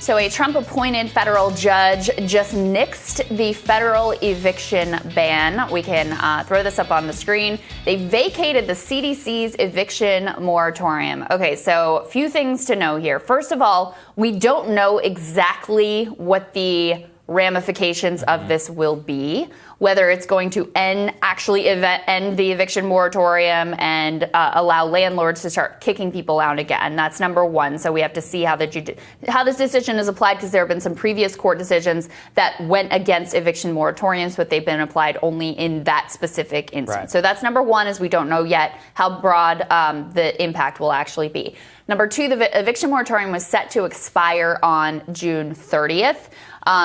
So a Trump-appointed federal judge just nixed the federal eviction ban. We can throw this up on the screen. They vacated the CDC's eviction moratorium. Okay, so a few things to know here. First of all, we don't know exactly what the ramifications of this will be, whether it's going to end the eviction moratorium and allow landlords to start kicking people out again. That's number one. So we have to see how this decision is applied, because there have been some previous court decisions that went against eviction moratoriums, but they've been applied only in that specific instance. Right. So that's number one, is we don't know yet how broad the impact will actually be. Number two, the eviction moratorium was set to expire on June 30th.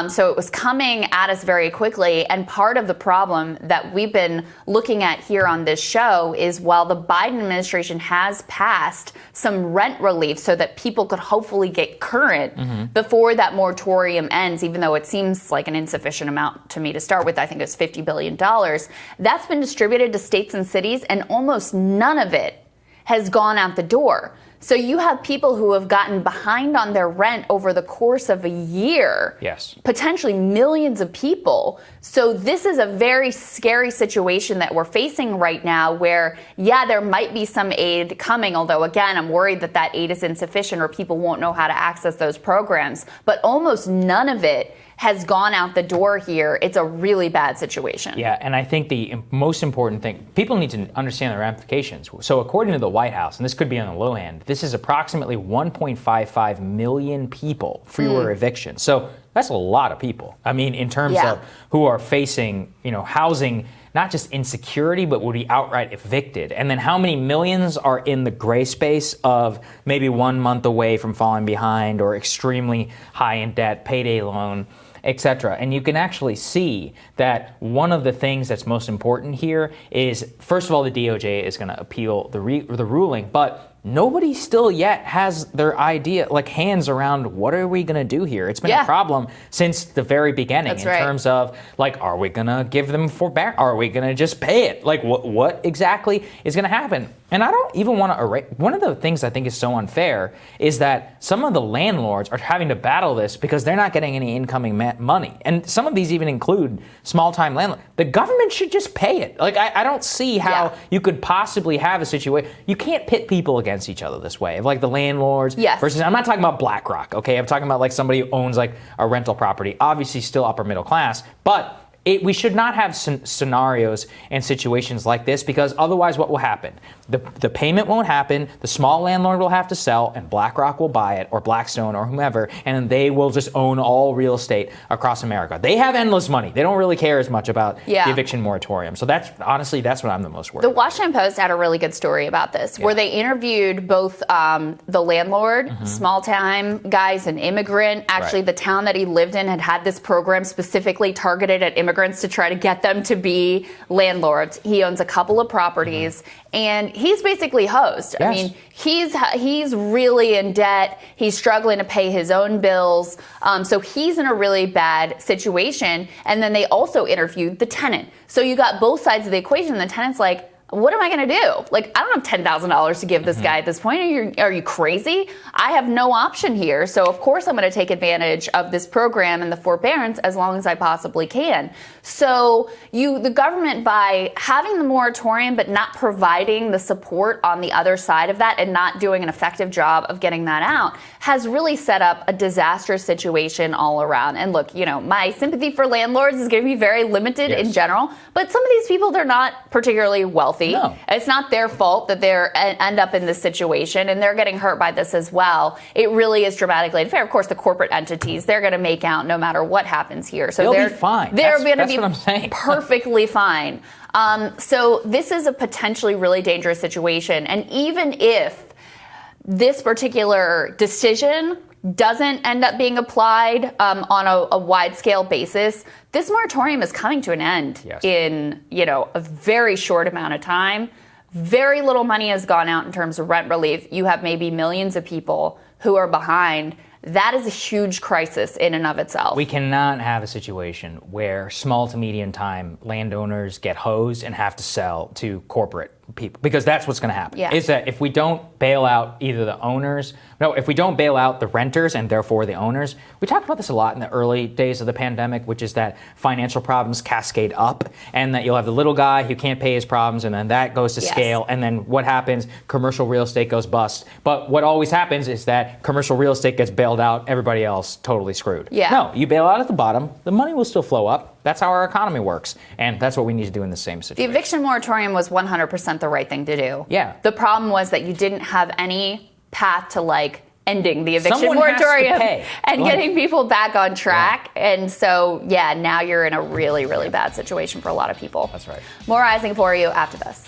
So it was coming at us very quickly. And part of the problem that we've been looking at here on this show is, while the Biden administration has passed some rent relief so that people could hopefully get current before that moratorium ends, even though it seems like an insufficient amount to me to start with. I think it's $50 billion. That's been distributed to states and cities, and almost none of it has gone out the door. So you have people who have gotten behind on their rent over the course of a year. Yes. Potentially millions of people. So this is a very scary situation that we're facing right now, where, yeah, there might be some aid coming, although, again, I'm worried that that aid is insufficient or people won't know how to access those programs. But almost none of it has gone out the door here. It's a really bad situation. Yeah, and I think the most important thing, people need to understand the ramifications. So according to the White House, and this could be on the low end, this is approximately 1.55 million people fewer evictions. So that's a lot of people. I mean, in terms of who are facing, housing, not just insecurity, but would be outright evicted. And then how many millions are in the gray space of maybe 1 month away from falling behind, or extremely high in debt, payday loan, etc. And you can actually see that one of the things that's most important here is, first of all, the DOJ is going to appeal the ruling, but nobody still yet has their hands around what are we going to do here. It's been a problem since the very beginning. That's in terms of, are we going to give them forbearance? Are we going to just pay it? What exactly is going to happen? And I don't even want to erase. One of the things I think is so unfair is that some of the landlords are having to battle this because they're not getting any incoming money. And some of these even include small-time landlords. The government should just pay it. I don't see how you could possibly have a situation. You can't pit people against each other this way. The landlords versus, I'm not talking about BlackRock, okay? I'm talking about somebody who owns a rental property, obviously still upper middle class, but we should not have scenarios and situations like this, because otherwise what will happen? The payment won't happen, the small landlord will have to sell, and BlackRock will buy it, or Blackstone, or whomever, and then they will just own all real estate across America. They have endless money. They don't really care as much about the eviction moratorium. So that's what I'm the most worried about. The Washington Post had a really good story about this, where they interviewed both the landlord, small-time guys, an immigrant. Actually, the town that he lived in had this program specifically targeted at immigrants to try to get them to be landlords. He owns a couple of properties, and he's basically hosed. Yes. I mean, he's really in debt. He's struggling to pay his own bills. So he's in a really bad situation. And then they also interviewed the tenant. So you got both sides of the equation. The tenant's like, what am I going to do? I don't have $10,000 to give this guy at this point. Are you crazy? I have no option here. So, of course, I'm going to take advantage of this program and the forbearance as long as I possibly can. So the government, by having the moratorium but not providing the support on the other side of that and not doing an effective job of getting that out, has really set up a disastrous situation all around. And look, my sympathy for landlords is going to be very limited in general. But some of these people, they're not particularly wealthy. No. It's not their fault that they end up in this situation, and they're getting hurt by this as well. It really is dramatically unfair. Of course, the corporate entities, they're going to make out no matter what happens here. So they'll be fine. They're going to be perfectly fine. So this is a potentially really dangerous situation. And even if this particular decision doesn't end up being applied on a wide-scale basis, this moratorium is coming to an end in a very short amount of time. Very little money has gone out in terms of rent relief. You have maybe millions of people who are behind. That is a huge crisis in and of itself. We cannot have a situation where small to medium time landowners get hosed and have to sell to corporate people, because that's what's going to happen. Yeah. Is that if we don't bail out either the owners, if we don't bail out the renters and therefore the owners, we talked about this a lot in the early days of the pandemic, which is that financial problems cascade up, and that you'll have the little guy who can't pay his problems, and then that goes to scale, and then what happens? Commercial real estate goes bust. But what always happens is that commercial real estate gets bailed out, everybody else totally screwed. Yeah. No, you bail out at the bottom, the money will still flow up. That's how our economy works, and that's what we need to do in the same situation. The eviction moratorium was 100% the right thing to do. Yeah. The problem was that you didn't have any path to like ending the eviction Someone has to moratorium pay. and getting people back on track. Yeah. And so, now you're in a really, really bad situation for a lot of people. That's right. More Rising for you after this.